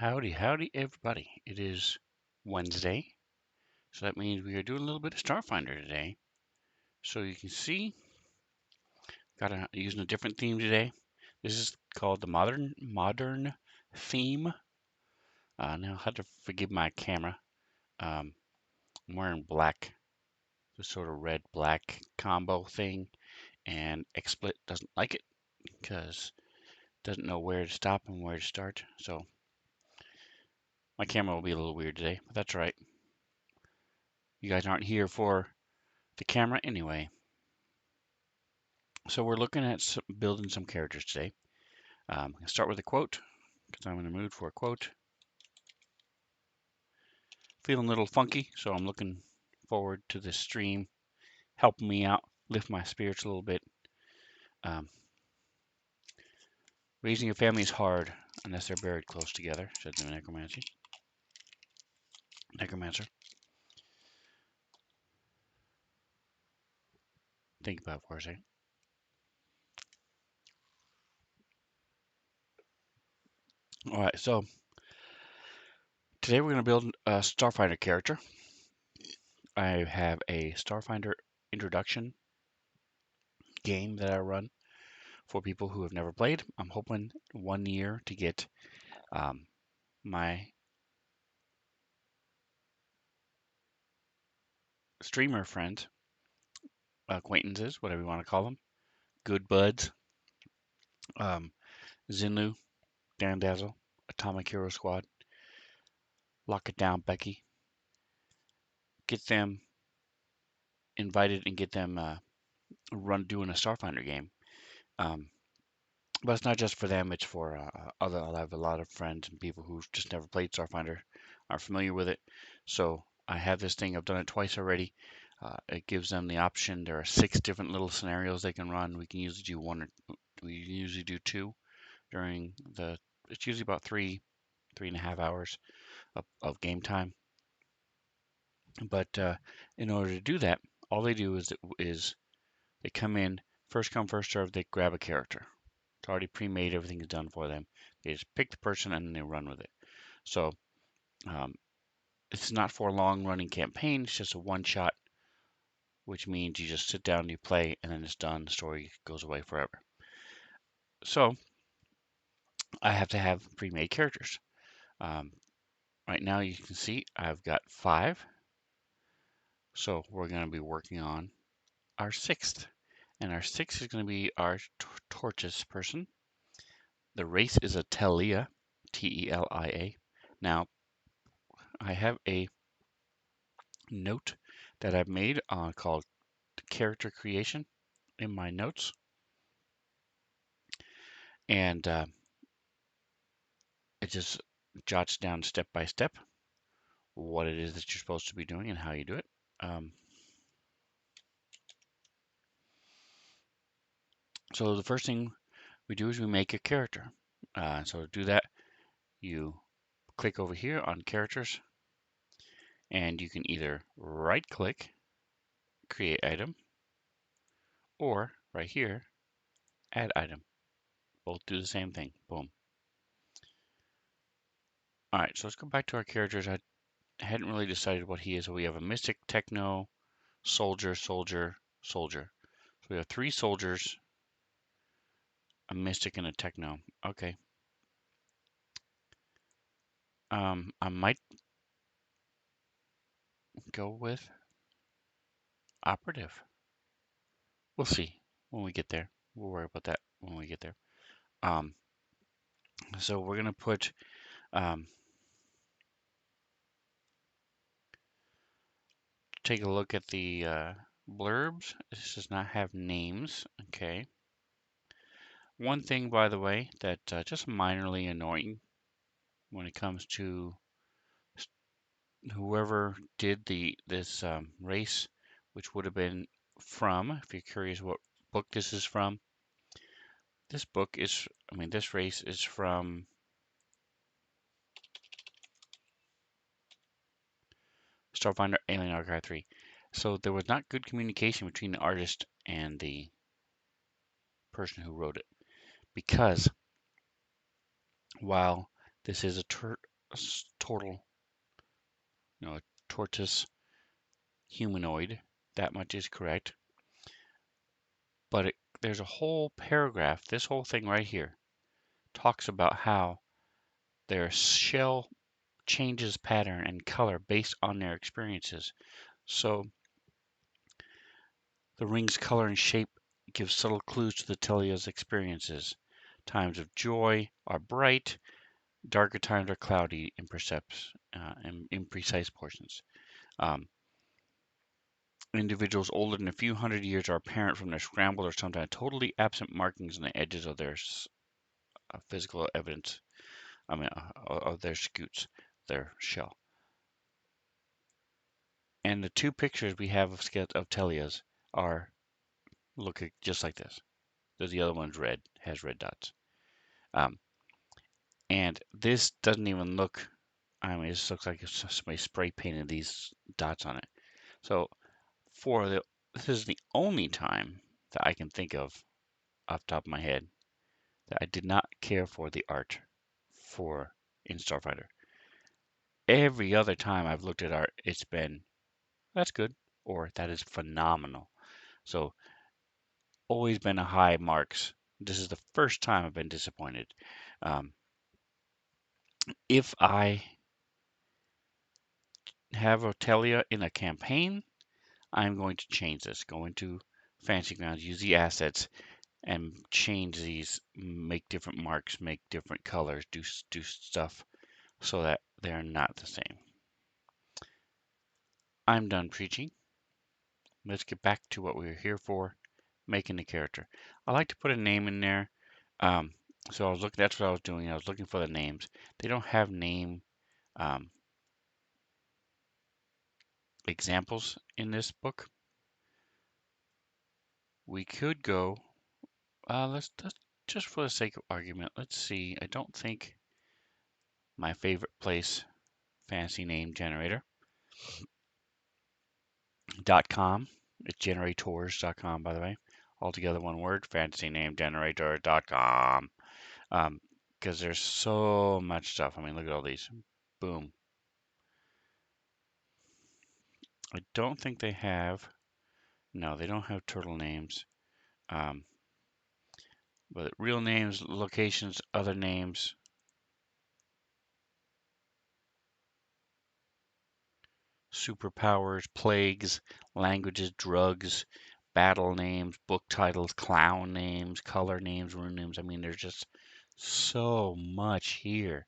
Howdy, howdy, everybody. It is Wednesday, so that means we are doing a little bit of Starfinder today. So you can see, using a different theme today. This is called the modern theme. Now, I have to forgive my camera. I'm wearing black, the sort of red-black combo thing, and XSplit doesn't like it because it doesn't know where to stop and where to start. So my camera will be a little weird today, but that's all right. You guys aren't here for the camera anyway. So we're looking at building some characters today. I'm going to start with a quote because I'm in the mood for a quote. Feeling a little funky, so I'm looking forward to this stream helping me out, lift my spirits a little bit. Um, Raising a family is hard unless they're buried close together, said the necromancer. Think about it for a second. All right, so today we're going to build a Starfinder character. I have a Starfinder introduction game that I run for people who have never played. I'm hoping 1 year to get my streamer friends, acquaintances, whatever you want to call them, good buds, um, Zinlu, Dandazzle, Atomic Hero Squad, Lock It Down Becky, get them invited and get them doing a Starfinder game. Um, but it's not just for them; it's for other. I have a lot of friends and people who've just never played Starfinder, are familiar with it. So I have this thing. I've done it twice already. It gives them the option. There are 6 different little scenarios they can run. We can usually do one, or we usually do 2 during the. It's usually about 3.5 hours of game time. But in order to do that, all they do is they come in, first come, first serve, they grab a character. It's already pre-made, everything is done for them. They just pick the person and then they run with it. So um, it's not for a long running campaign, it's just a one shot, which means you just sit down, you play, and then it's done. The story goes away forever. So I have to have pre-made characters. Um, right now you can see I've got 5. So we're going to be working on our 6th. And our 6th is going to be our torches person. The race is a Telia, Telia. Now, I have a note that I've made called character creation in my notes. And it just jots down step by step what it is that you're supposed to be doing and how you do it. So the first thing we do is we make a character. So to do that, you click over here on characters, and you can either right click, create item, or right here, add item. Both do the same thing. Boom. All right, so let's go back to our characters. I hadn't really decided what he is. So we have a mystic, techno, soldier, soldier, soldier. So we have 3 soldiers, a mystic, and a techno. Okay. I might go with operative. We'll see when we get there. We'll worry about that when we get there. Um, so we're gonna put take a look at the blurbs. This does not have names. Okay. One thing, by the way, that just minorly annoying when it comes to whoever did this race, which would have been from, if you're curious what book this is from, this book is, this race is from Starfinder Alien Archive 3. So there was not good communication between the artist and the person who wrote it, because while this is total, a tortoise humanoid. That much is correct. But there's a whole paragraph. This whole thing right here talks about how their shell changes pattern and color based on their experiences. So the ring's color and shape give subtle clues to the Telia's experiences. Times of joy are bright, darker times are cloudy in in imprecise portions. Um, Individuals older than a few hundred years are apparent from their scrambled or sometimes totally absent markings on the edges of their physical evidence. Of their scutes, their shell. And the two pictures we have of Telias look just like this. The other one's red, has red dots. Um, and this doesn't even look. This looks like somebody spray painted these dots on it. So this is the only time that I can think of off the top of my head that I did not care for the art for in Starfinder. Every other time I've looked at art, it's been that's good or that is phenomenal. So always been a high marks. This is the first time I've been disappointed. Um, if I have Otelia in a campaign, I'm going to change this. Go into Fancy Grounds, use the assets, and change these. Make different marks, make different colors, do stuff so that they're not the same. I'm done preaching. Let's get back to what we were here for, making the character. I like to put a name in there. Um, so I was looking. That's what I was doing. I was looking for the names. They don't have name um, examples in this book. We could go. Let's just for the sake of argument. Let's see. I don't think my favorite place, fancy name generator .com. It's generators.com, by the way. Altogether one word. Fancy name generator.com. Because there's so much stuff. Look at all these. Boom. I don't think they have. No, they don't have turtle names. Um, but real names, locations, other names. Superpowers, plagues, languages, drugs, battle names, book titles, clown names, color names, rune names. There's just so much here.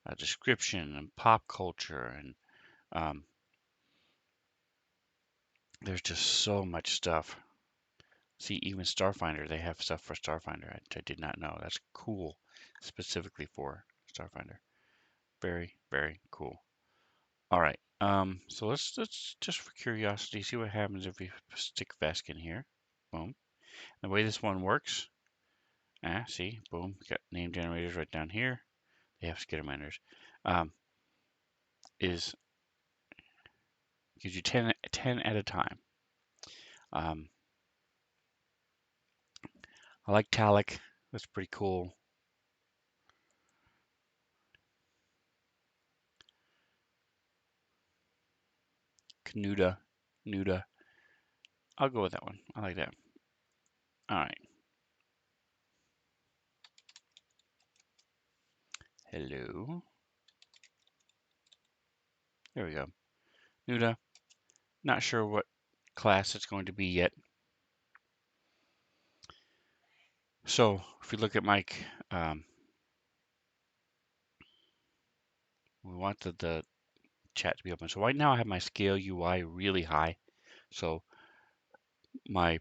A description and pop culture, and um, there's just so much stuff. See, even Starfinder, they have stuff for Starfinder. I did not know. That's cool, specifically for Starfinder. Very, very cool. All right. So let's just for curiosity see what happens if we stick Vesk in here. Boom. The way this one works, see, boom, got name generators right down here. They have skittermanders. Is gives you 10 at a time. I like Talic. That's pretty cool. Knuda. Nuda. I'll go with that one. I like that. All right. Hello. There we go. Nuda. Not sure what class it's going to be yet. So if we look at Mike, we want the chat to be open. So right now I have my scale UI really high. So my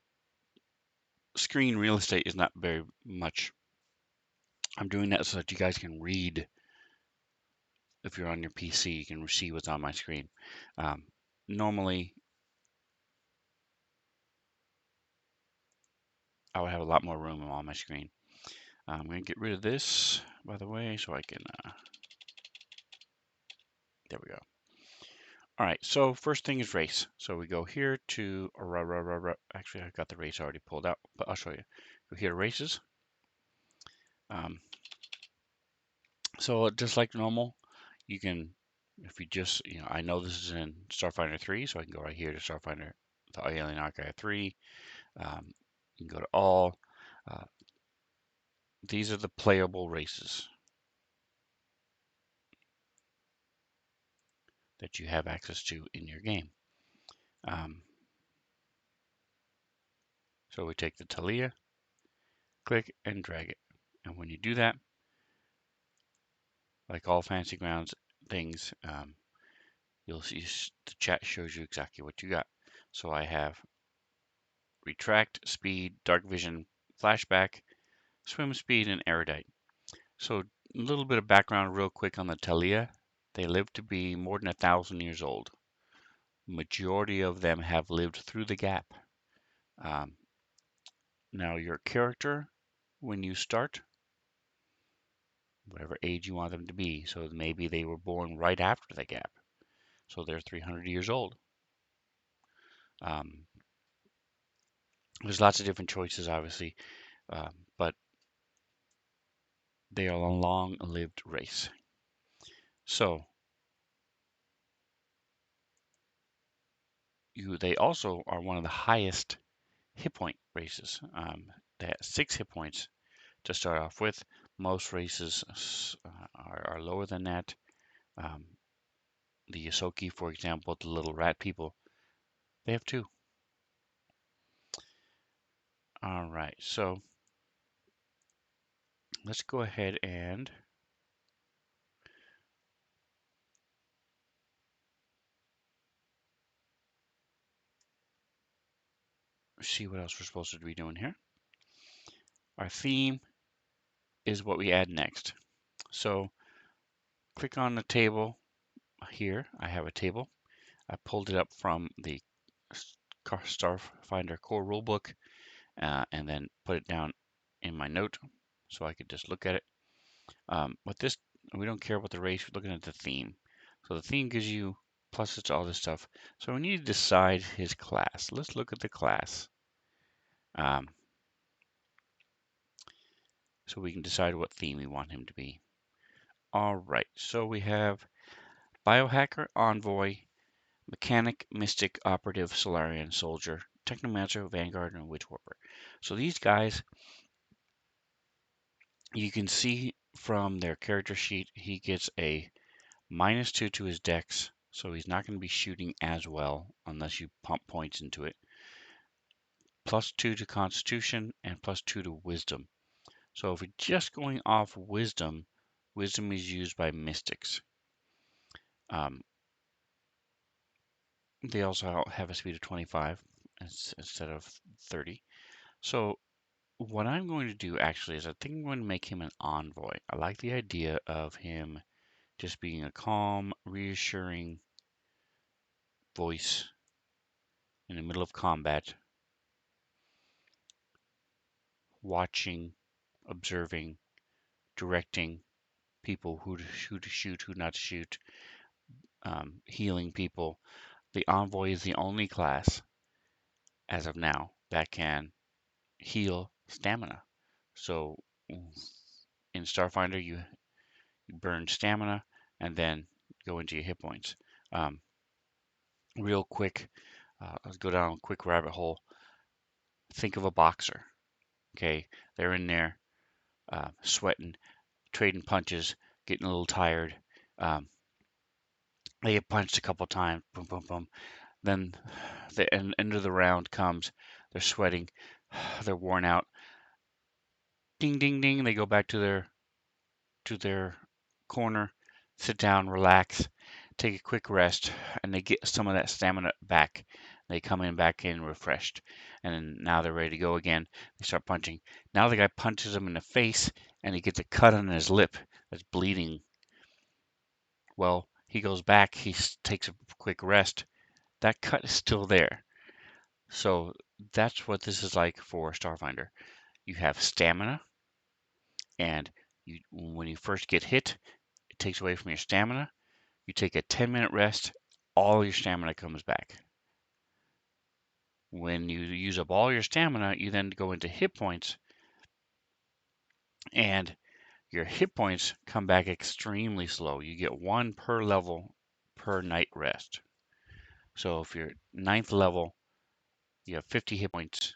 screen real estate is not very much. I'm doing that so that you guys can read. If you're on your PC, you can see what's on my screen. Normally, I would have a lot more room on my screen. I'm going to get rid of this, by the way, so I can, there we go. All right, so first thing is race. So we go here to, actually I've got the race already pulled out, but I'll show you. Go here to races. So just like normal, You can, if you just, I know this is in Starfinder 3, so I can go right here to Starfinder, the Alien Archive 3. You can go to all. Uh, these are the playable races that you have access to in your game. Um, so we take the Talia, click and drag it. And when you do that, like all Fantasy Grounds things, you'll see the chat shows you exactly what you got. So I have retract, speed, dark vision, flashback, swim speed, and erudite. So a little bit of background real quick on the Talia. They live to be more than 1,000 years old. Majority of them have lived through the gap. Um, Now your character, when you start, whatever age you want them to be, so maybe they were born right after the gap, so they're 300 years old. Um, there's lots of different choices, obviously, but they are a long-lived race. So they also are one of the highest hit point races. They have 6 hit points to start off with. Most races are lower than that. Um, the Yosoki, for example, the little rat people, they have 2. All right, so let's go ahead and see what else we're supposed to be doing here. Our theme is what we add next. So click on the table here. I have a table. I pulled it up from the Starfinder core rulebook and then put it down in my note so I could just look at it. But this, we don't care about the race, we're looking at the theme. So the theme gives you pluses to all this stuff. So we need to decide his class. Let's look at the class. So we can decide what theme we want him to be. All right, so we have Biohacker, Envoy, Mechanic, Mystic, Operative, Solarian, Soldier, Technomancer, Vanguard, and Witchwarper. So these guys, you can see from their character sheet, he gets a -2 to his dex, so he's not going to be shooting as well unless you pump points into it. +2 to Constitution and +2 to Wisdom. So if we're just going off Wisdom, Wisdom is used by Mystics. Um, They also have a speed of 25 instead of 30. So what I'm going to do actually is I think I'm going to make him an envoy. I like the idea of him just being a calm, reassuring voice in the middle of combat, watching, observing, directing people who to shoot, who not to shoot, healing people. The envoy is the only class as of now that can heal stamina. So in Starfinder, you burn stamina and then go into your hit points. Um, Real quick, let's go down a quick rabbit hole. Think of a boxer. Okay, they're in there sweating, trading punches, getting a little tired. Um, they get punched a couple times, boom, boom, boom. Then the end of the round comes. They're sweating, they're worn out. Ding, ding, ding. They go back to their corner, sit down, relax, take a quick rest, and they get some of that stamina back. They come in back in refreshed, and then now they're ready to go again. They start punching. Now the guy punches him in the face, and he gets a cut on his lip that's bleeding. Well, he goes back, takes a quick rest. That cut is still there. So that's what this is like for Starfinder. You have stamina, and when you first get hit, it takes away from your stamina. You take a 10-minute rest, all your stamina comes back. When you use up all your stamina, you then go into hit points, and Your hit points come back extremely slow. You get 1 per level per night rest. So if you're 9th level, you have 50 hit points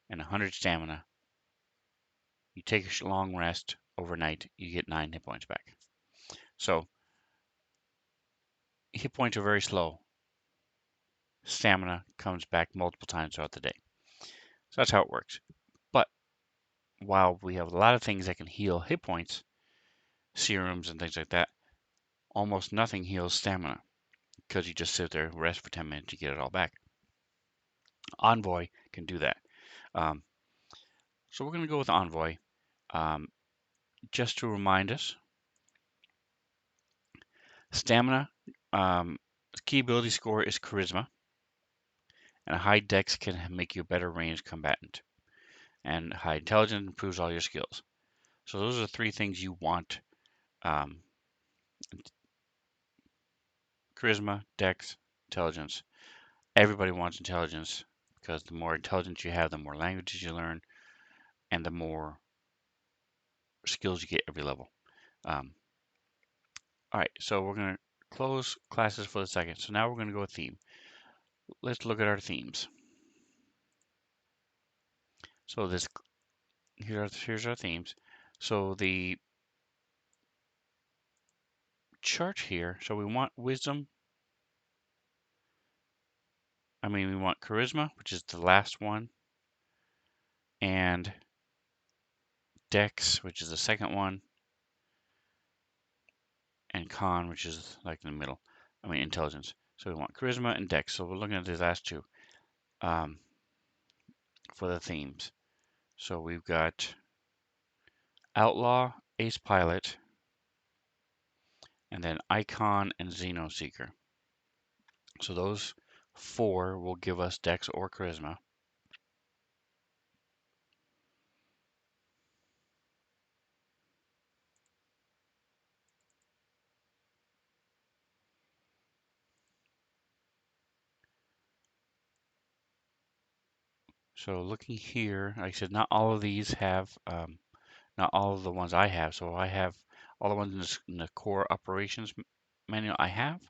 and 100 stamina. You take a long rest overnight, you get 9 hit points back. So hit points are very slow. Stamina comes back multiple times throughout the day. So that's how it works. But while we have a lot of things that can heal hit points, serums and things like that, almost nothing heals stamina because you just sit there, rest for 10 minutes, you get it all back. Envoy can do that. Um, so we're going to go with Envoy. Um, just to remind us, stamina, key ability score is charisma, and a high dex can make you a better ranged combatant, and high intelligence improves all your skills. So those are the 3 things you want: um, charisma, dex, intelligence. Everybody wants intelligence because the more intelligence you have, the more languages you learn, and the more skills you get every level. Um, all right, so we're going to close classes for a second. So now we're going to go with theme. Let's look at our themes. So here's our themes. So the chart here, so we want wisdom. We want charisma, which is the last one, and dex, which is the second one, and con, which is like in the middle. Intelligence. So we want charisma and dex. So we're looking at these last 2 for the themes. So we've got outlaw, ace pilot, and then icon and Xeno seeker. So those 4 will give us dex or charisma. So looking here, like I said, not all of these have, not all of the ones I have. So I have all the ones in the core operations manual I have.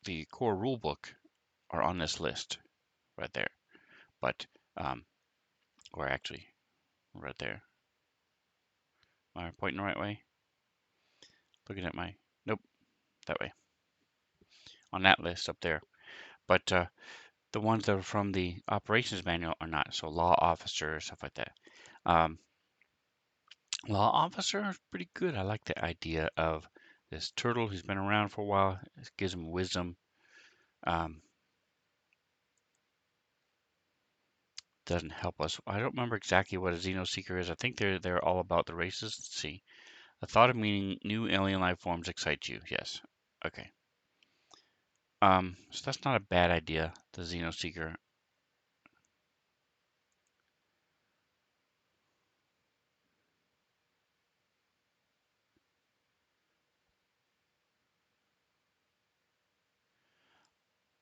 The core rule book are on this list right there. But, or actually, right there. Am I pointing the right way? Looking at nope, that way. On that list up there. But the ones that are from the operations manual are not. So law officer, stuff like that. Law officer is pretty good. I like the idea of this turtle who's been around for a while. It gives him wisdom. Um, doesn't help us. I don't remember exactly what a Xeno Seeker is. I think they're all about the races. Let's see. The thought of meeting new alien life forms excites you. Yes. Okay. So that's not a bad idea. The Xeno Seeker.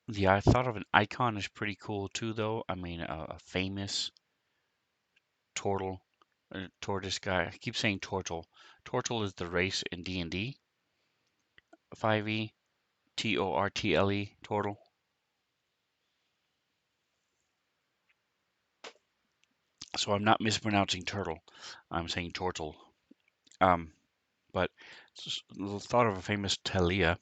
Yeah, I thought of an icon is pretty cool too, though. A famous turtle, tortoise guy. I keep saying turtle. Turtle is the race in D&D 5e. Tortle, turtle. So I'm not mispronouncing turtle. I'm saying turtle. Um, but thought of a famous Talia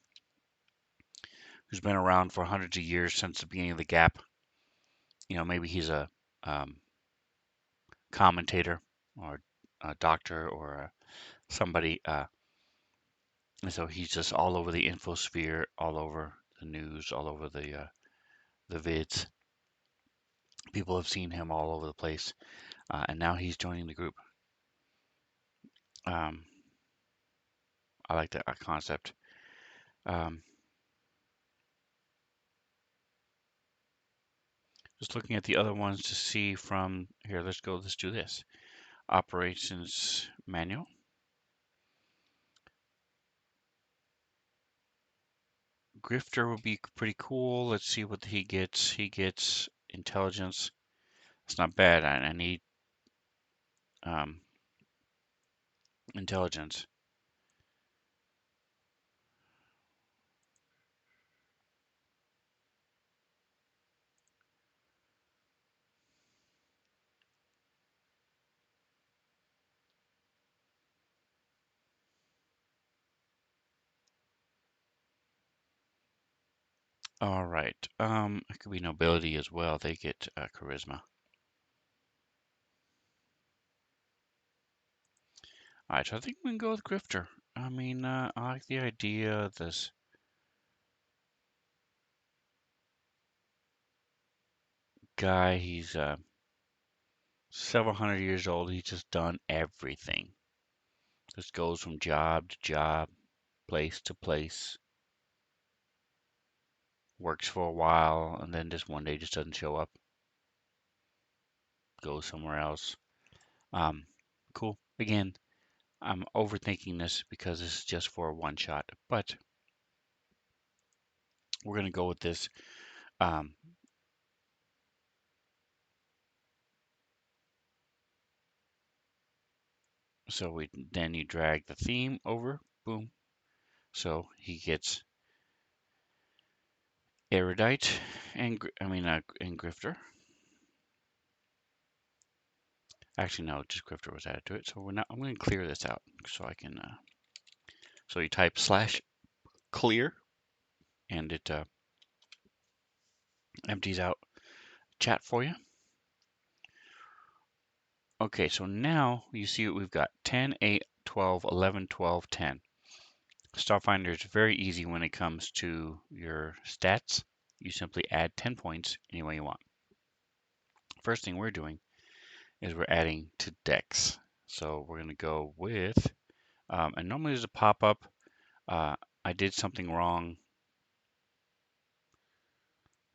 who's been around for hundreds of years since the beginning of the gap. Maybe he's a um, commentator or a doctor or somebody. And so he's just all over the infosphere, all over the news, all over the vids. People have seen him all over the place, and now he's joining the group. I like that concept. Just looking at the other ones to see from here. Let's do this. Operations manual. Grifter would be pretty cool. Let's see what he gets. He gets intelligence. It's not bad. I need Intelligence. All right. It could be nobility as well. They get charisma. All right, so I think we can go with Grifter. I mean, I like the idea of this guy. He's several hundred years old. He's just done everything. Just goes from job to job, place to place, works for a while, and then just one day just doesn't show up, goes somewhere else. Um, cool. Again, I'm overthinking this because this is just for a one shot, but we're gonna go with this. Um, so then you drag the theme over, boom. So he gets erudite and and grifter. Actually, no, just grifter was added to it. So we're not. I'm going to clear this out so I can. So you type /clear and it empties out chat for you. Okay, so now you see what we've got 10, 8, 12, 11, 12, 10. Starfinder is very easy when it comes to your stats. You simply add 10 points any way you want. First thing we're doing is we're adding to Dex. So we're going to go with, and normally there's a pop-up. I did something wrong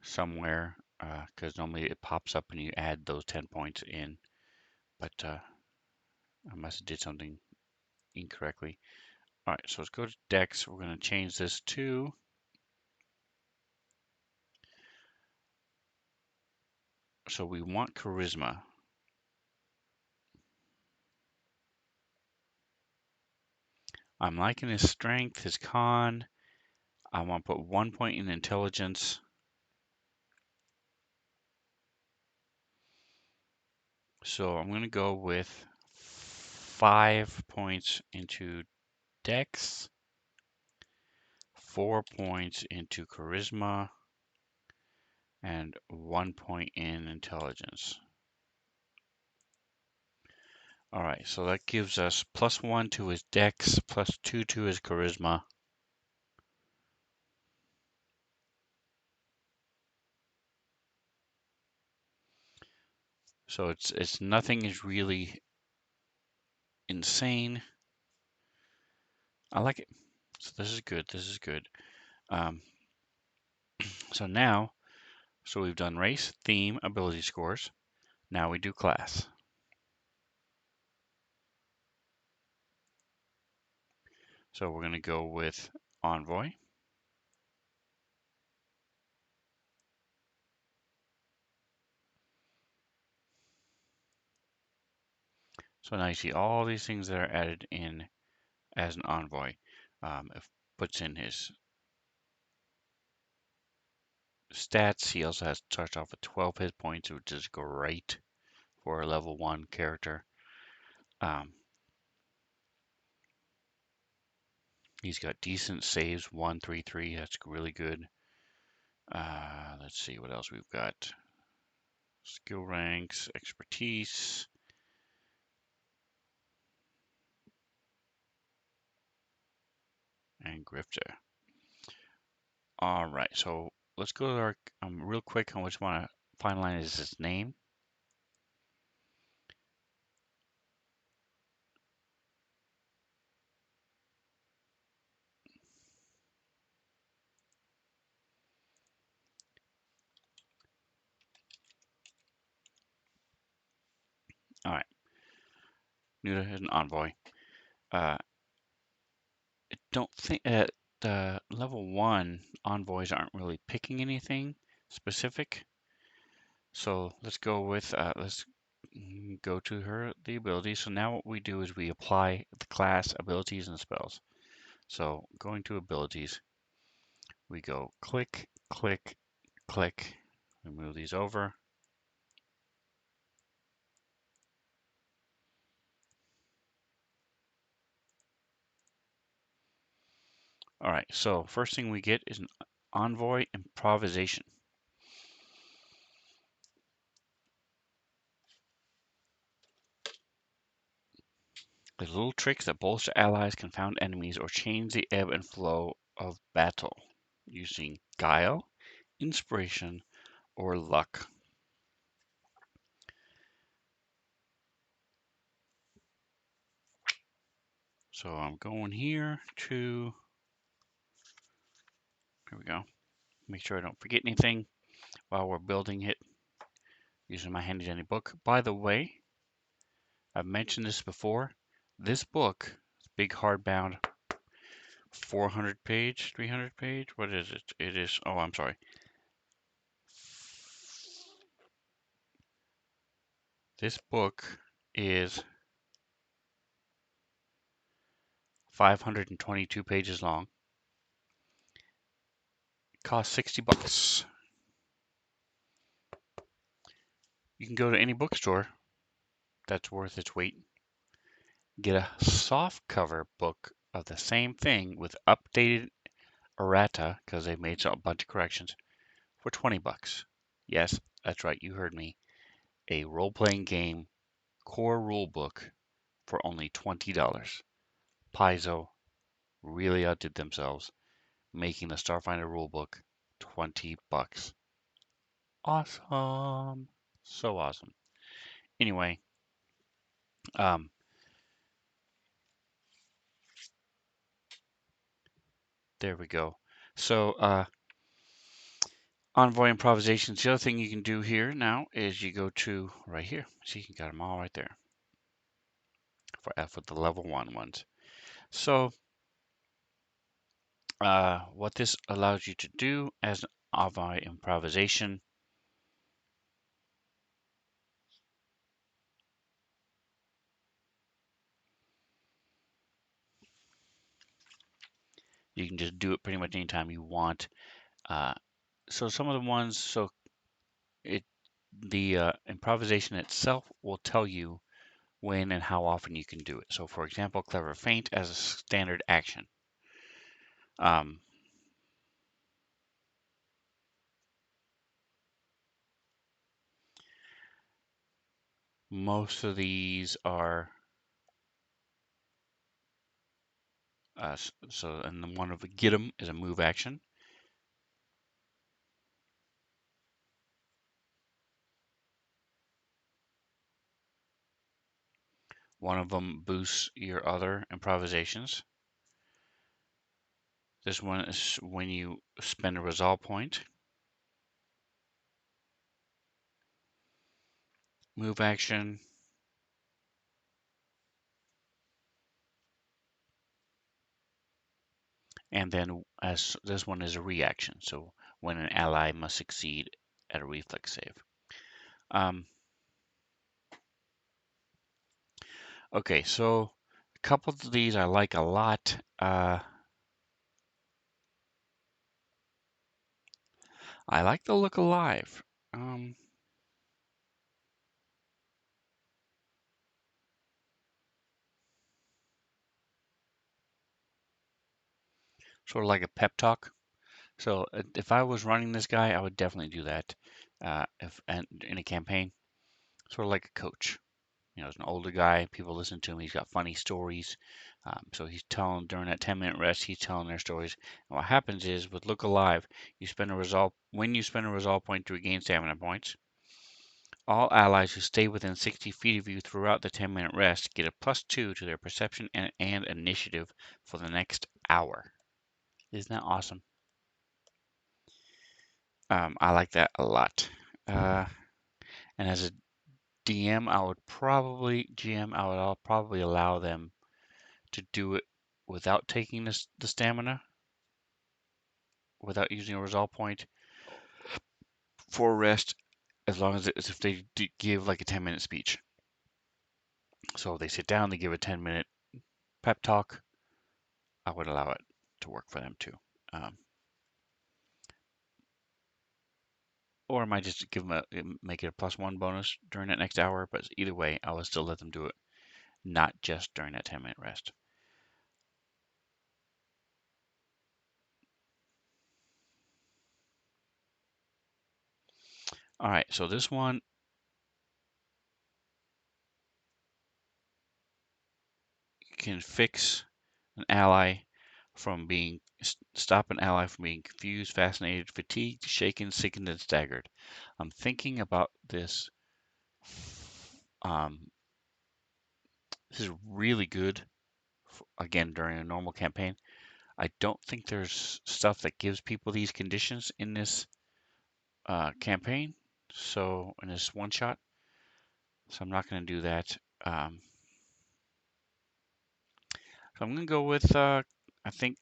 somewhere because normally it pops up and you add those 10 points in, but I must have did something incorrectly. All right, so let's go to Dex. We're going to change this to, so we want Charisma. I'm liking his strength, his con. I want to put 1 point in intelligence. So I'm going to go with 5 points into Dex, 4 points into Charisma, and 1 point in intelligence. All right, so that gives us +1 to his Dex, +2 to his Charisma. So it's nothing is really insane. I like it. So this is good. This is good. Um, so now, so we've done race, theme, ability scores. Now we do class. So we're going to go with Envoy. So now you see all these things that are added in as an Envoy. It puts in his stats. He also starts off with 12 hit points, which is great for a level 1 character. He's got decent saves, 1, 3, 3. That's really good. Let's see what else we've got. Skill ranks, expertise, and grifter. All right, so let's go to our real quick. I just want to finalize his name. All right, Nuda is an envoy. I don't think at the level 1 envoys aren't really picking anything specific. So let's go with let's go to the abilities. So now what we do is we apply the class abilities and spells. So going to abilities, we go click, click, click. We move these over. All right, so first thing we get is an Envoy improvisation. There's little tricks that bolster allies, confound enemies, or change the ebb and flow of battle using guile, inspiration, or luck. So I'm going here we go. Make sure I don't forget anything while we're building it using my handy dandy book. By the way, I've mentioned this before. This book, big hardbound, 400 page, 300 page. What is it? It is, oh, I'm sorry. This book is 522 pages long. It costs $60. You can go to any bookstore that's worth its weight. Get a soft cover book of the same thing with updated errata, because they've made a bunch of corrections, for $20. Yes, that's right, you heard me. A role-playing game core rule book for only $20. Paizo really outdid themselves, making the Starfinder rulebook $20. Awesome. So awesome. Anyway, um, there we go. So, Envoy improvisations. The other thing you can do here now is you go to right here. See, you got them all right there for F with the level 1 ones. So, what this allows you to do as an Envoy improvisation, you can just do it pretty much anytime you want. So some of the ones, so it the improvisation itself will tell you when and how often you can do it. So for example, clever feint as a standard action. Um, most of these are so, and the one of the get 'em is a move action. One of them boosts your other improvisations. This one is when you spend a resolve point. Move action. And then as this one is a reaction. So when an ally must succeed at a reflex save. Um, okay, so a couple of these I like a lot. I like the look alive. Sort of like a pep talk. So if I was running this guy, I would definitely do that. If and in a campaign, sort of like a coach. You know, as an older guy, people listen to him. He's got funny stories. So he's telling during that 10-minute rest, he's telling their stories. And what happens is with Look Alive, you spend a resolve when you spend a resolve point to regain stamina points. All allies who stay within 60 feet of you throughout the 10-minute rest get a +2 to their perception and initiative for the next hour. Isn't that awesome? I like that a lot. And as a DM, I would probably allow them to do it without taking the stamina, without using a resolve point for rest, as long as if they give like a 10-minute speech. So they sit down, they give a 10-minute pep talk. I would allow it to work for them too. Um, or I might just give them make it a +1 bonus during that next hour. But either way, I would still let them do it, not just during that 10-minute rest. All right, so this one can fix an ally from being stop an ally from being confused, fascinated, fatigued, shaken, sickened, and staggered. I'm thinking about this. Um, this is really good. Again, during a normal campaign, I don't think there's stuff that gives people these conditions in this campaign. So in this one shot, so I'm not going to do that. So I'm going to go with I think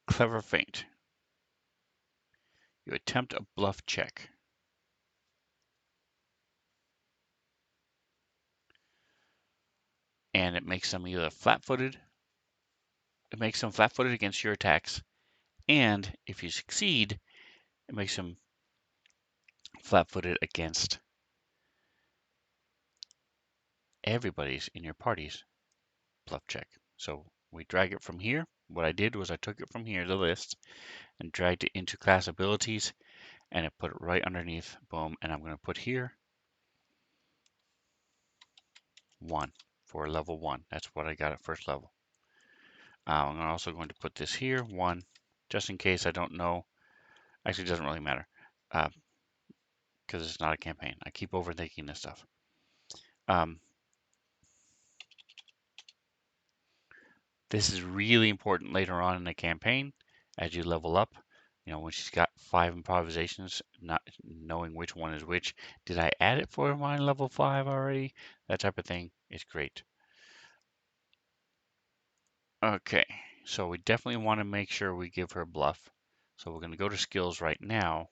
clever feint. You attempt a bluff check. And it makes them either flat-footed. It makes them flat-footed against your attacks, and if you succeed, it makes them flat-footed against everybody's in your party's bluff check. So we drag it from here. What I did was I took it from here, the list, and dragged it into class abilities, and it put it right underneath. Boom, and I'm going to put here 1 for level 1. That's what I got at first level. I'm also going to put this here 1, just in case I don't know. Actually, it doesn't really matter. Because it's not a campaign. I keep overthinking this stuff. This is really important later on in the campaign as you level up. You know, when she's got 5 improvisations, not knowing which one is which. Did I add it for my level 5 already? That type of thing is great. Okay, so we definitely want to make sure we give her bluff. So we're going to go to skills right now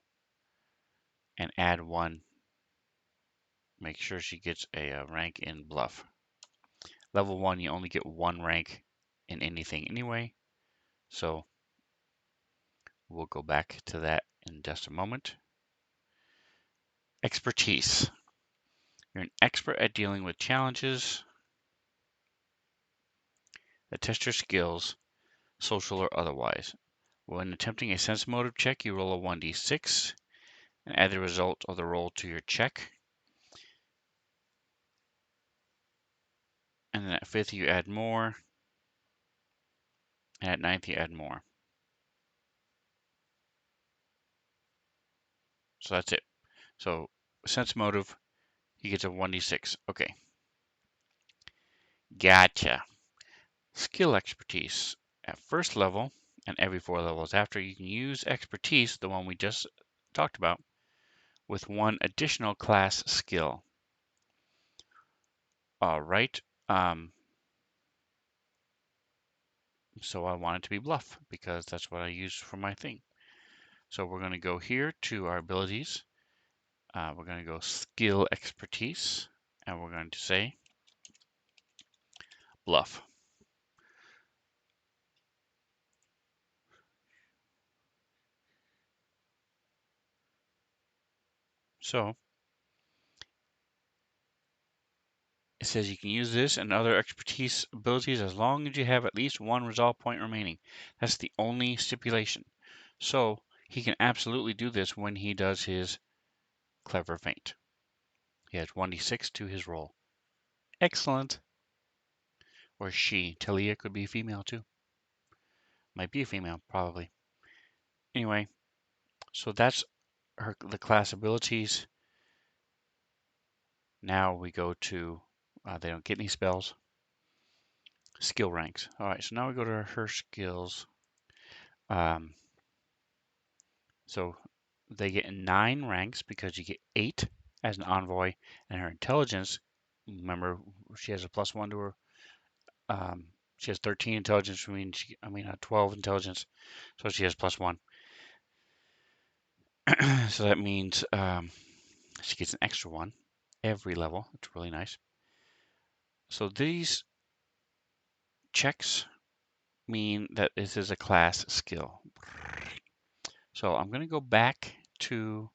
and add 1. Make sure she gets a rank in bluff. Level 1, you only get 1 rank in anything anyway. So we'll go back to that in just a moment. Expertise. You're an expert at dealing with challenges that test your skills, social or otherwise. When attempting a sense motive check, you roll a 1d6 and add the result of the roll to your check. And then at 5th, you add more. And at 9th, you add more. So that's it. So sense motive, he gets a 1d6. Okay. Gotcha. Skill expertise. At first level, and every 4 levels after, you can use expertise, the one we just talked about, with 1 additional class skill. All right. So I want it to be bluff because that's what I use for my thing. So we're going to go here to our abilities. We're going to go skill expertise, and we're going to say bluff. So it says you can use this and other expertise abilities as long as you have at least 1 resolve point remaining. That's the only stipulation. So he can absolutely do this when he does his clever feint. He has 1d6 to his roll. Excellent. Or she. Talia could be female too. Might be a female, probably. Anyway, so that's the class abilities. Now we go to, they don't get any spells. Skill ranks. All right, so now we go to her skills. So they get 9 ranks because you get 8 as an envoy, and her intelligence, remember, she has a +1 to her. She has 13 intelligence, I mean 12 intelligence, so she has +1. So that means, she gets an extra 1 every level. It's really nice. So these checks mean that this is a class skill. So I'm going to go back to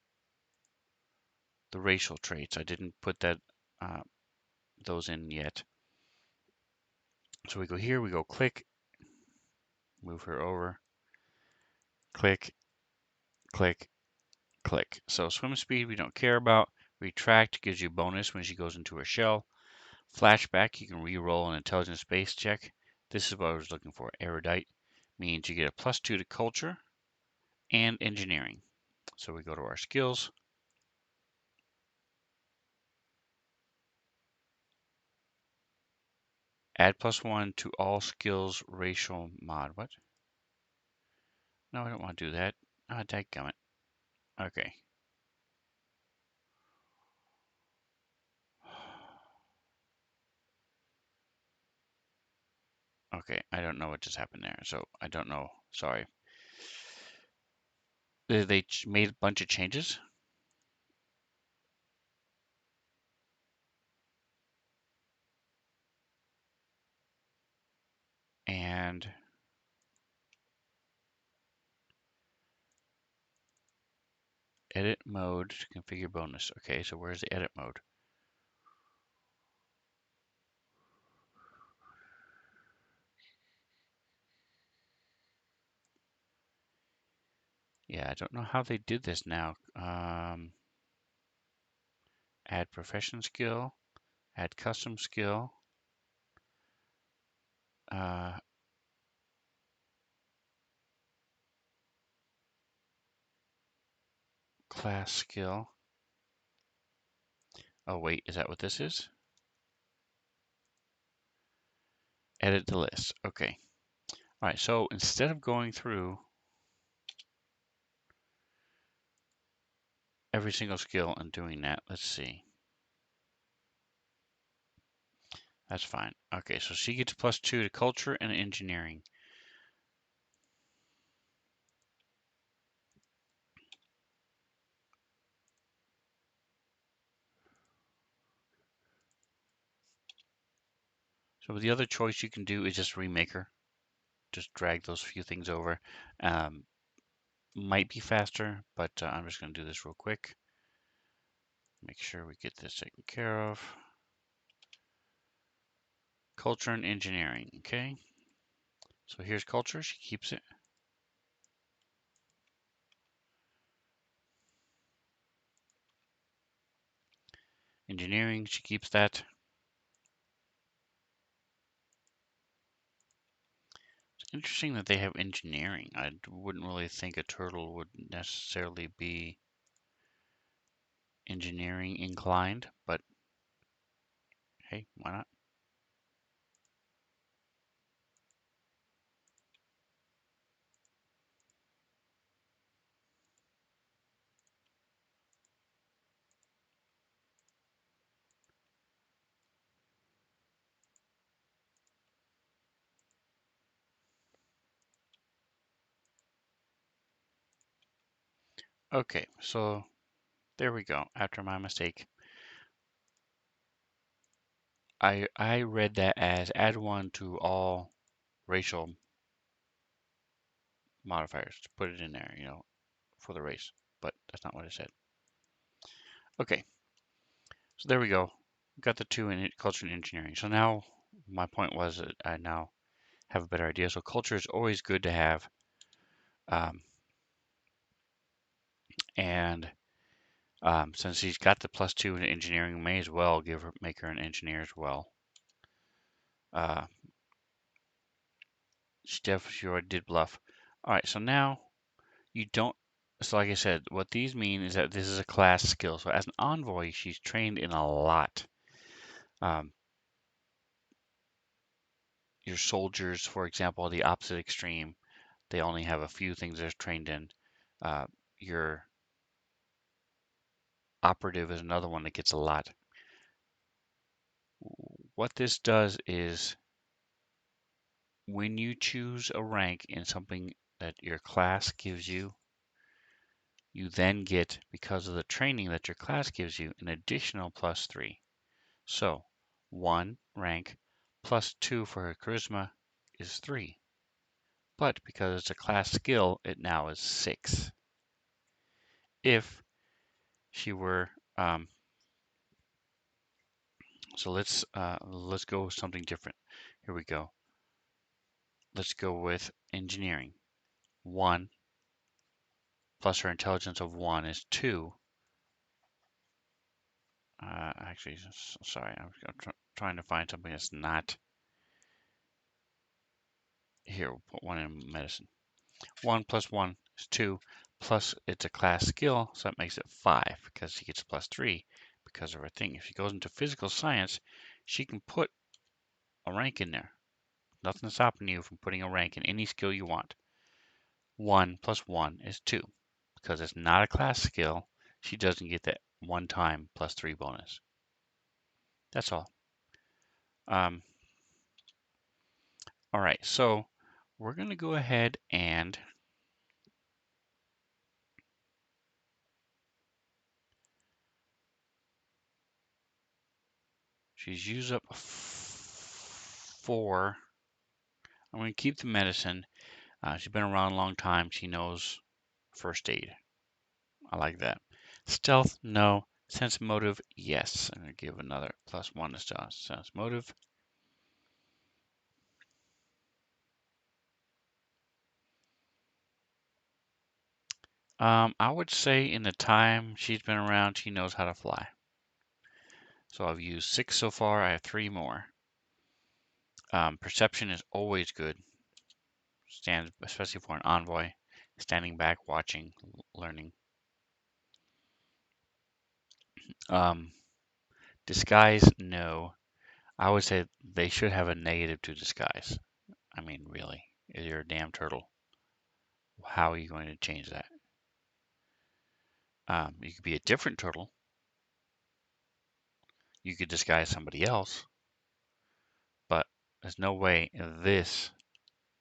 the racial traits. I didn't put those in yet. So we go here, we go click, move her over, click, click, click. So swim speed we don't care about. Retract gives you bonus when she goes into her shell. Flashback, you can re-roll an intelligence base check. This is what I was looking for. Erudite means you get a +2 to culture and engineering. So we go to our skills. Add +1 to all skills racial mod. What? No, I don't want to do that. Ah, dadgummit. Okay. Okay, I don't know what just happened there. So I don't know. Sorry. They made a bunch of changes. And edit mode to configure bonus. Okay, so where's the edit mode? Yeah, I don't know how they did this now. Add profession skill, add custom skill, uh, class skill. Oh wait, is that what this is? Edit the list. Okay. All right, so instead of going through every single skill and doing that, let's see. That's fine. Okay, so she gets +2 to culture and engineering. So the other choice you can do is just remake her. Just drag those few things over. Might be faster, but I'm just going to do this real quick. Make sure we get this taken care of. Culture and engineering, okay? So here's culture, she keeps it. Engineering, she keeps that. It's interesting that they have engineering. I wouldn't really think a turtle would necessarily be engineering inclined, but hey, why not? Okay, so there we go. After my mistake, I read that as add 1 to all racial modifiers. To put it in there, for the race, but that's not what it said. Okay, so there we go. Got the 2 in culture and engineering. So now my point was that I now have a better idea. So culture is always good to have, um, and since he's got the +2 in engineering, may as well make her an engineer as well. She definitely sure did bluff. All right, so now you don't. So like I said, what these mean is that this is a class skill. So as an envoy, she's trained in a lot. Um, your soldiers, for example, the opposite extreme, they only have a few things they're trained in. Your operative is another one that gets a lot. What this does is when you choose a rank in something that your class gives you, you then get, because of the training that your class gives you, an additional +3. So 1 rank plus 2 for her charisma is 3. But because it's a class skill, it now is 6. If she were, so let's go with something different. Here we go. Let's go with engineering. 1 plus her intelligence of 1 is 2. Actually, sorry, I'm trying to find something that's not here. We'll put 1 in medicine. 1 plus 1 is 2, plus it's a class skill, so that makes it 5 because she gets plus 3 because of her thing. If she goes into physical science, she can put a rank in there. Nothing's stopping you from putting a rank in any skill you want. 1 plus 1 is 2. Because it's not a class skill, she doesn't get that one time plus 3 bonus. That's all. All right, so we're going to go ahead and she's used up 4. I'm going to keep the medicine. She's been around a long time. She knows first aid. I like that. Stealth, no. Sense motive, yes. I'm going to give another +1 to sense motive. I would say in the time she's been around, she knows how to fly. So I've used 6 so far. I have 3 more. Perception is always good. Especially for an envoy. Standing back, watching, learning. Disguise, no. I would say they should have a negative to disguise. I mean, really, you're a damn turtle. How are you going to change that? You could be a different turtle. You could disguise somebody else. But there's no way this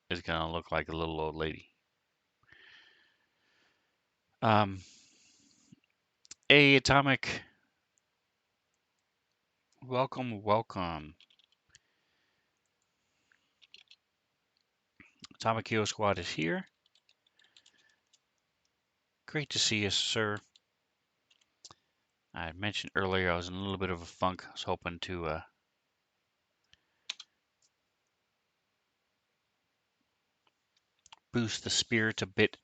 is going to look like a little old lady. Atomic, welcome. Atomic Hero Squad is here. Great to see you, sir. I mentioned earlier I was in a little bit of a funk. I was hoping to boost the spirit a bit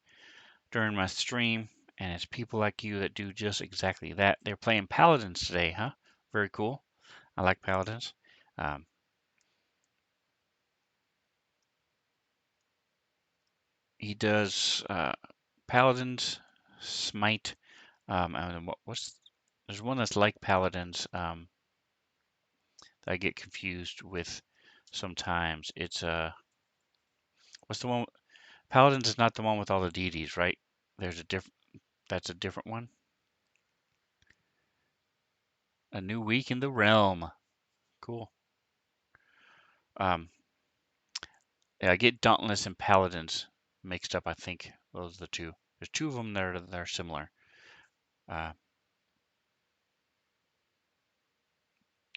during my stream, and it's people like you that do just exactly that. They're playing Paladins today, huh? Very cool. I like Paladins. He does Paladins, Smite, and there's one that's like Paladins that I get confused with sometimes. It's what's the one? Paladins is not the one with all the deities, right? There's a different. That's a different one. A new week in the realm. Cool. Yeah, I get Dauntless and Paladins mixed up. I think those are the two. There's 2 of them that are similar. Uh,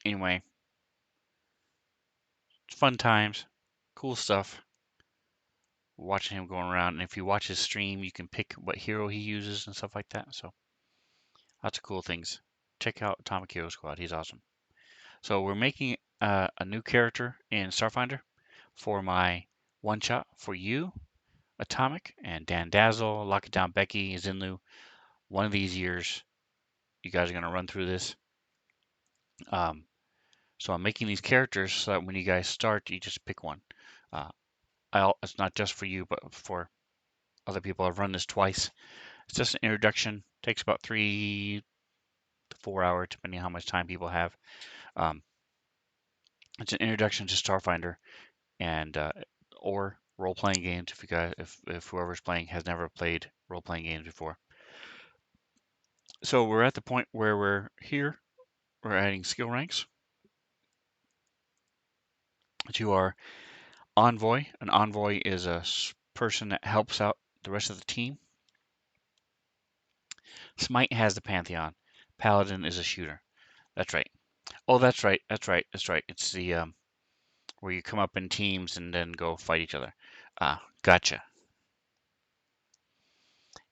anyway, it's fun times, cool stuff. Watching him going around, and if you watch his stream, you can pick what hero he uses and stuff like that. So lots of cool things. Check out Atomic Hero Squad. He's awesome. So we're making a new character in Starfinder for my one shot for you, Atomic, and Dan Dazzle, Lock It Down Becky, Zinlu. One of these years, you guys are going to run through this. So I'm making these characters so that when you guys start, you just pick one. It's not just for you, but for other people. I've run this twice. It's just an introduction. Takes about 3 to 4 hours, depending on how much time people have. It's an introduction to Starfinder and or role-playing games. If you guys, if whoever's playing has never played role-playing games before. So we're at the point where we're here. We're adding skill ranks to our envoy. An envoy is a person that helps out the rest of the team. Smite has the Pantheon. Paladin is a shooter. That's right. Oh, that's right. That's right. That's right. It's the where you come up in teams and then go fight each other. Gotcha.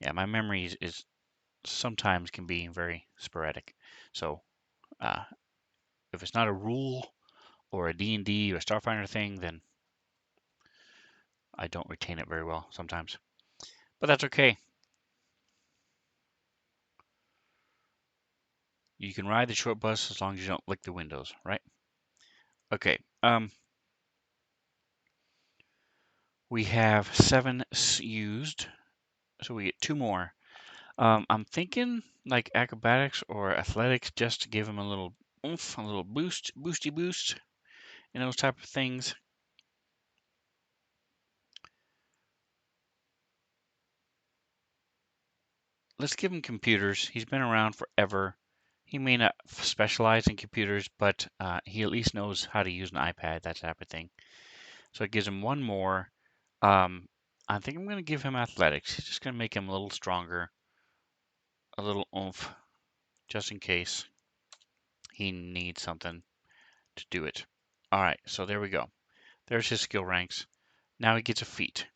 Yeah, my memory is sometimes can be very sporadic. So uh, if it's not a rule or a D&D or a Starfinder thing, then I don't retain it very well sometimes. But that's okay. You can ride the short bus as long as you don't lick the windows, right? Okay. We have 7 used, so we get 2 more. I'm thinking like acrobatics or athletics just to give him a little oomph, a little boosty boost, and those type of things. Let's give him computers. He's been around forever. He may not specialize in computers, but he at least knows how to use an iPad, that type of thing. So it gives him 1 more. I think I'm going to give him athletics. He's just going to make him a little stronger, a little oomph, just in case he needs something to do it. All right, so there we go. There's his skill ranks. Now he gets a feat.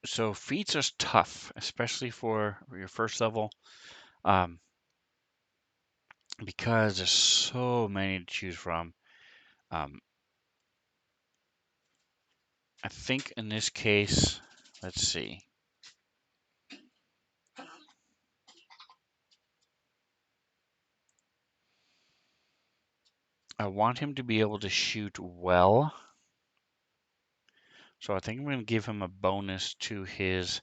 So feats are tough, especially for your first level, um, because there's so many to choose from. Um, I think in this case, let's see. I want him to be able to shoot well. So I think I'm going to give him a bonus to his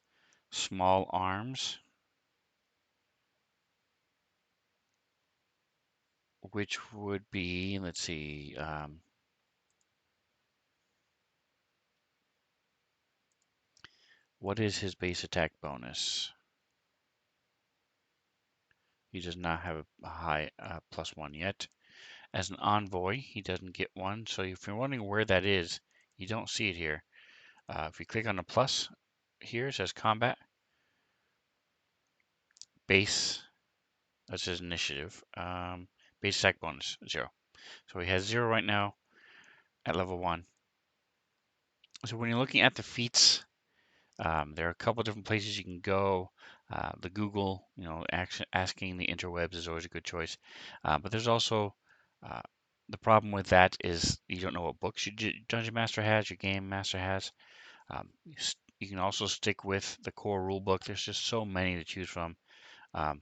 small arms, which would be, let's see, what is his base attack bonus? He does not have a high +1 yet. As an envoy, he doesn't get one. So if you're wondering where that is, you don't see it here. If you click on the plus here, it says combat, base, that's his initiative. Base attack bonus, 0. So he has 0 right now at level 1. So when you're looking at the feats, there are a couple different places you can go. The Google, asking the interwebs is always a good choice. But there's also uh, the problem with that is you don't know what books your Dungeon Master has, your Game Master has. You can also stick with the core rule book. There's just so many to choose from. Um,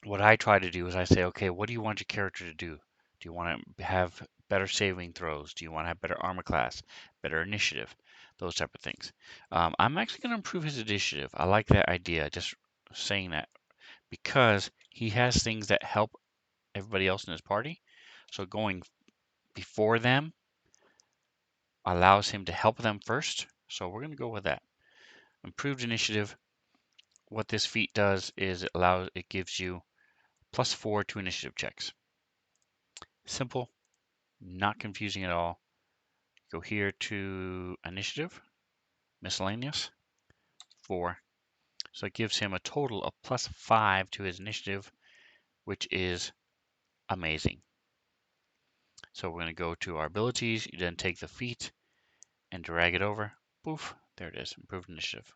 what I try to do is I say, okay, what do you want your character to do? Do you want to have better saving throws? Do you want to have better armor class, better initiative, those type of things? I'm actually going to improve his initiative. I like that idea, just saying that, because he has things that help everybody else in his party. So going before them allows him to help them first. So we're going to go with that. Improved initiative. What this feat does is it gives you +4 to initiative checks. Simple, not confusing at all. Go here to initiative, miscellaneous, 4. So it gives him a total of +5 to his initiative, which is amazing. So we're going to go to our abilities, you then take the feat and drag it over. Poof, there it is, improved initiative.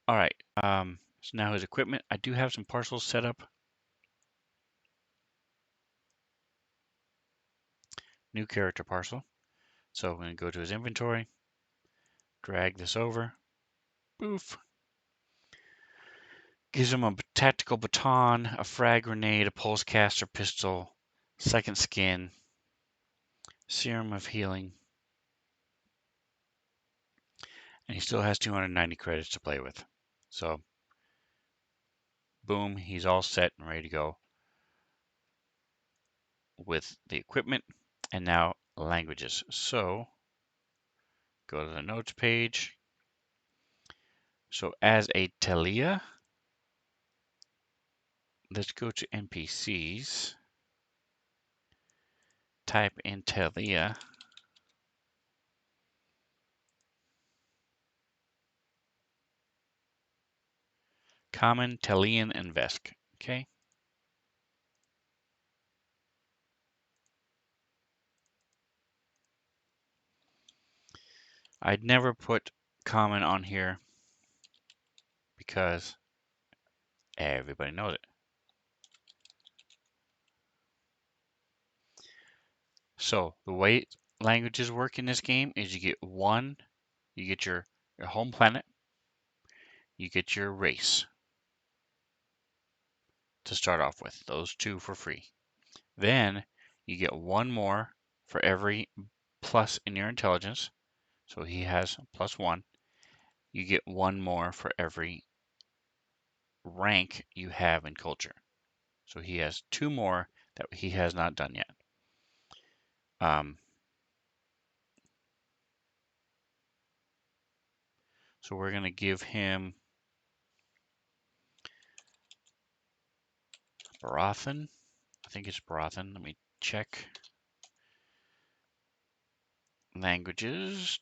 All right, so now his equipment. I do have some parcels set up. New character parcel. So we're going to go to his inventory, drag this over, poof. Gives him a tactical baton, a frag grenade, a pulse caster pistol, second skin, serum of healing, and he still has 290 credits to play with. So, boom, he's all set and ready to go with the equipment. And now languages. So, go to the notes page. So, as a Telia, let's go to NPCs. Type in Telia. Common, Telian, and Vesk. Okay. I'd never put common on here because everybody knows it. So the way languages work in this game is you get your home planet, you get your race to start off with, those two for free. Then you get one more for every plus in your intelligence. So he has +1. You get one more for every rank you have in culture. So he has two more that he has not done yet. So we're going to give him Barathan. I think it's Barathan. Let me check. Languages.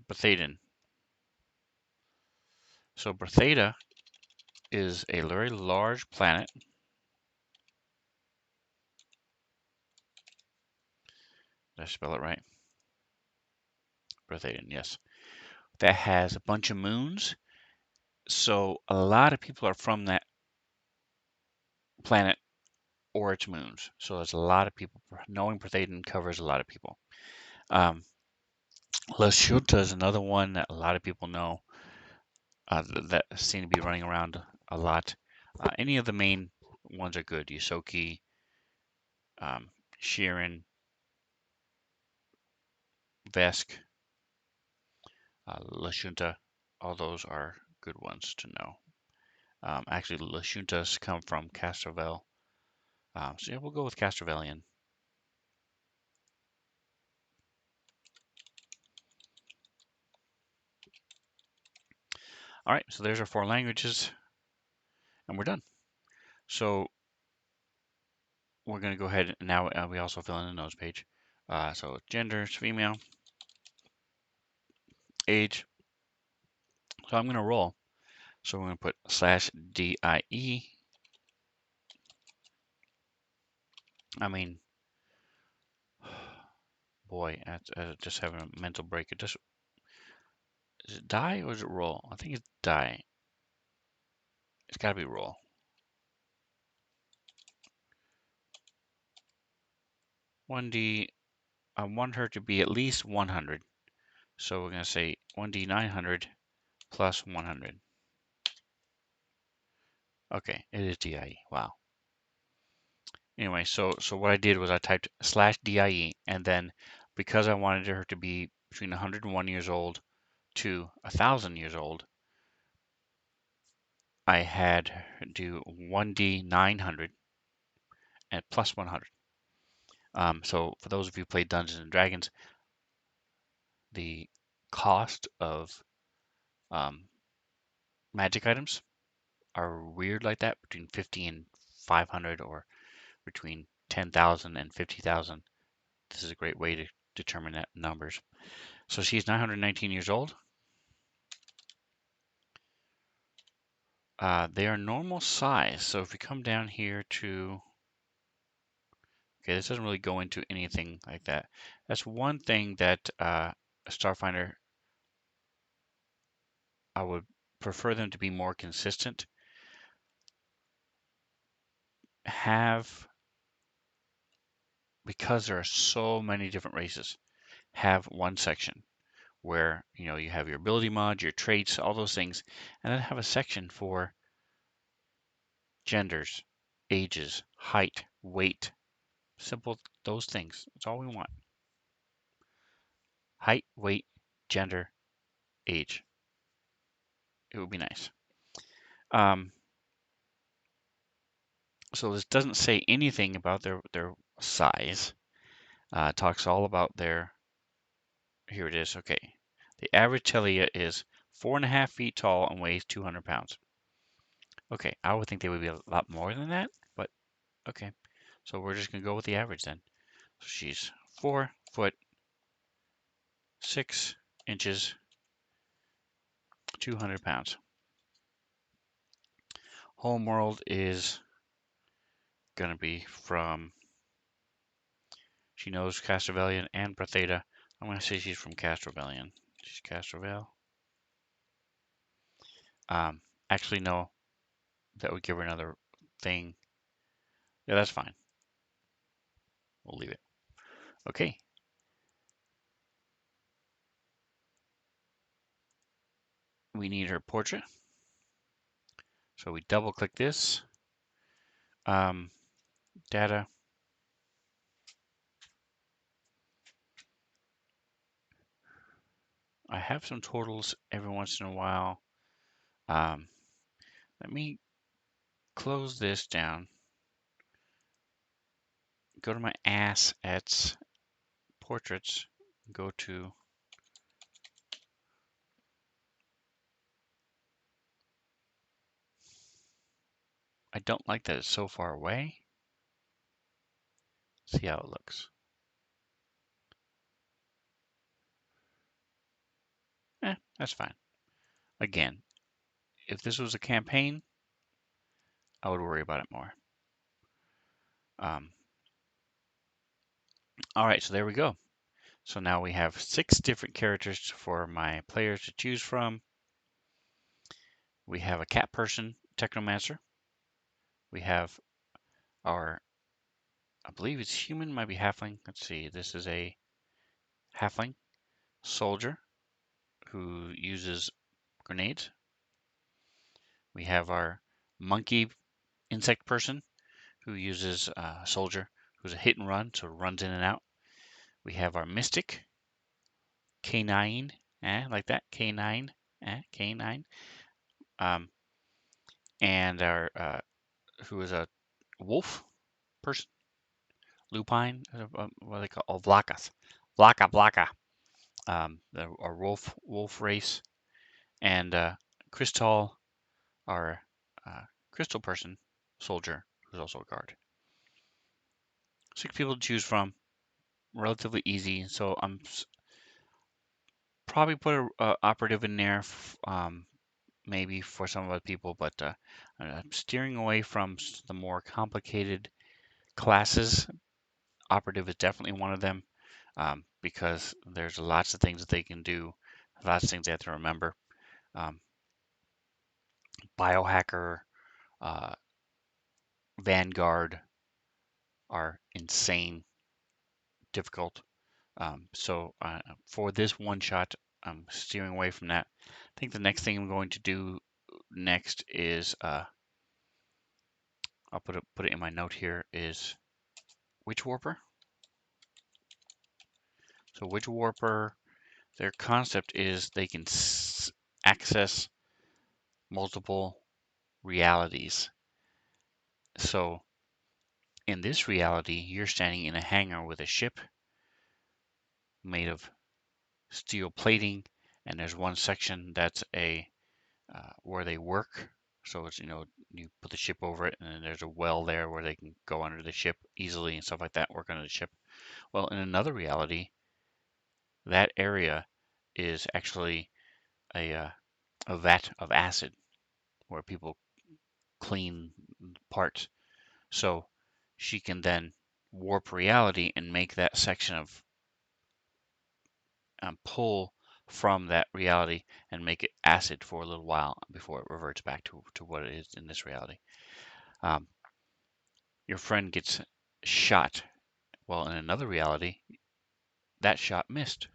Berthadan. So Berthada is a very large planet. Did I spell it right? Berthadan, yes. That has a bunch of moons. So a lot of people are from that planet or its moons. So there's a lot of people. Knowing Berthadan covers a lot of people. Lashunta is another one that a lot of people know that seem to be running around a lot. Any of the main ones are good. Yusoki, Shirin, Vesk, Lashunta. All those are good ones to know. Actually, Lashuntas come from Castrovel. So yeah, we'll go with Castrovelian. All right, so there's our 4 languages, and we're done. So we're going to go ahead and now we also fill in the nose page. So gender is female, age. So I'm going to roll. So we're going to put /DIE. I mean, boy, just having a mental break. Is it die or is it roll? I think it's die. It's got to be roll. 1D, I want her to be at least 100. So we're going to say 1D 900 plus 100. Okay, it is DIE. Wow. Anyway, so what I did was I typed /DIE, and then because I wanted her to be between 101 years old to 1,000 years old, I had her do 1D 900 and plus 100. So for those of you who play Dungeons and Dragons, the cost of magic items are weird like that, between 50 and 500 or between 10,000 and 50,000. This is a great way to determine that numbers. So she's 919 years old. They are normal size. So if we come down here to, okay, this doesn't really go into anything like that. That's one thing that Starfinder, I would prefer them to be more consistent. Because there are so many different races, have one section where you have your ability mod, your traits, all those things, and then have a section for genders, ages, height, weight, simple those things. That's all we want. Height, weight, gender, age. It would be nice. So this doesn't say anything about their size. It talks all about their. Here it is. Okay, the average Telia is 4.5 feet tall and weighs 200 pounds. Okay, I would think they would be a lot more than that, but okay. So we're just gonna go with the average then. So she's 4 foot 6 inches, 200 pounds. Homeworld is going to be from, she knows Castrovellian and Bretheda. I'm going to say she's from Castrovellian. She's Castrovel. Actually, no, that would give her another thing. Yeah, that's fine. We'll leave it. Okay. We need her portrait. So we double click this. Data. I have some totals every once in a while. Let me close this down. Go to my assets, portraits, go to I don't like that it's so far away. See how it looks. That's fine. Again, if this was a campaign, I would worry about it more. All right, so there we go. So now we have 6 different characters for my players to choose from. We have a cat person, technomancer. We have our, I believe it's human, might be halfling. Let's see, this is a halfling soldier who uses grenades. We have our monkey insect person who uses soldier, who's a hit and run, so runs in and out. We have our mystic, canine, like that, canine, canine, and our who is a wolf person, lupine, what do they call? Oh, vlakas, vlaka, our wolf race, and Crystal, our crystal person, soldier, who's also a guard. 6 people to choose from, relatively easy. So I'm probably put a operative in there, maybe for some other people, but I'm steering away from the more complicated classes. Operative is definitely one of them, because there's lots of things that they can do, lots of things they have to remember. Biohacker, uh, Vanguard are insane difficult. So for this one shot, I'm steering away from that. I think the next thing I'm going to do next is I'll put it in my note here, is Witch Warper. So Witch Warper, their concept is they can access multiple realities. So in this reality, you're standing in a hangar with a ship made of steel plating, and there's one section that's a where they work. So it's, you put the ship over it, and then there's a well there where they can go under the ship easily and stuff like that, work under the ship. Well, in another reality, that area is actually a vat of acid where people clean parts. So she can then warp reality and make that section of pull from that reality and make it acid for a little while before it reverts back to what it is in this reality. Um, your friend gets shot. Well, in another reality, that shot missed.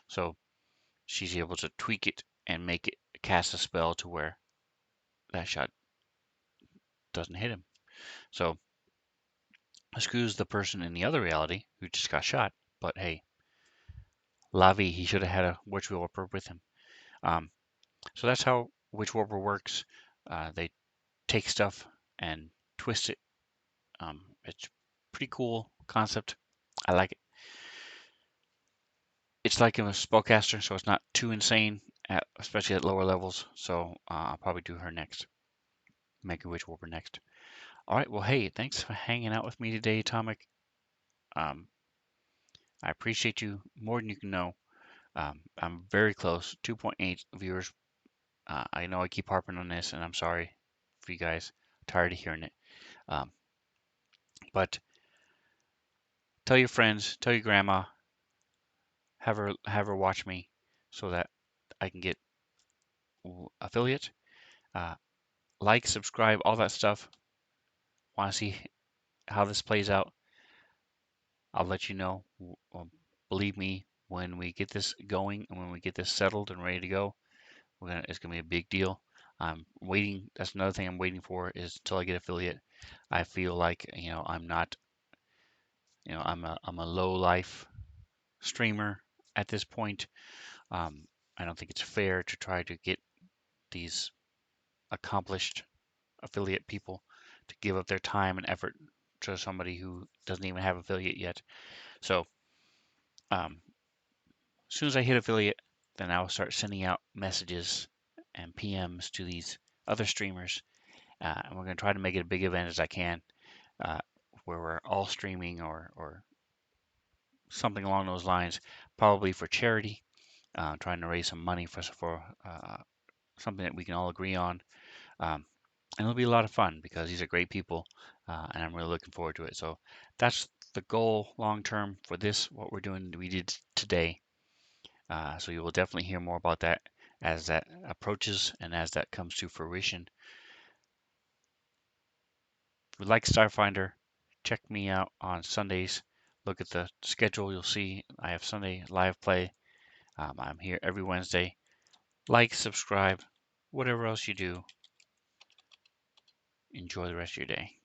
So she's able to tweak it and make it cast a spell to where that shot doesn't hit him. So screws the person in the other reality who just got shot. But hey, Lavi, he should have had a Witch Warper with him. Um, so that's how Witch Warper works. They take stuff and twist it. It's pretty cool concept. I like it. It's like a spellcaster, so it's not too insane, especially at lower levels. So I'll probably do her next. Make a Witch Warper next. All right. Well, hey, thanks for hanging out with me today, Atomic. Um, I appreciate you more than you can know. I'm very close, 2.8 viewers. I know I keep harping on this, and I'm sorry. for you guys. Tired of hearing it. Um, but tell your friends, tell your grandma, have her watch me so that I can get affiliate. Uh, like, subscribe, all that stuff. Want to see how this plays out? I'll let you know. Believe me, when we get this going and when we get this settled and ready to go, it's gonna be a big deal. I'm waiting. That's another thing I'm waiting for is until I get affiliate. I feel like I'm not. I'm a low life streamer at this point. Um, I don't think it's fair to try to get these accomplished affiliate people to give up their time and effort to somebody who doesn't even have affiliate yet. So um, as soon as I hit affiliate, then I'll start sending out messages and PMs to these other streamers, and we're going to try to make it a big event as I can, uh, where we're all streaming or something along those lines, probably for charity, trying to raise some money for something that we can all agree on. Um, and it'll be a lot of fun because these are great people, and I'm really looking forward to it. So that's the goal long term for this, what we did today. So you will definitely hear more about that as that approaches and as that comes to fruition. If you like Starfinder, check me out on Sundays. Look at the schedule. You'll see I have Sunday live play. I'm here every Wednesday. Like, subscribe, whatever else you do. Enjoy the rest of your day.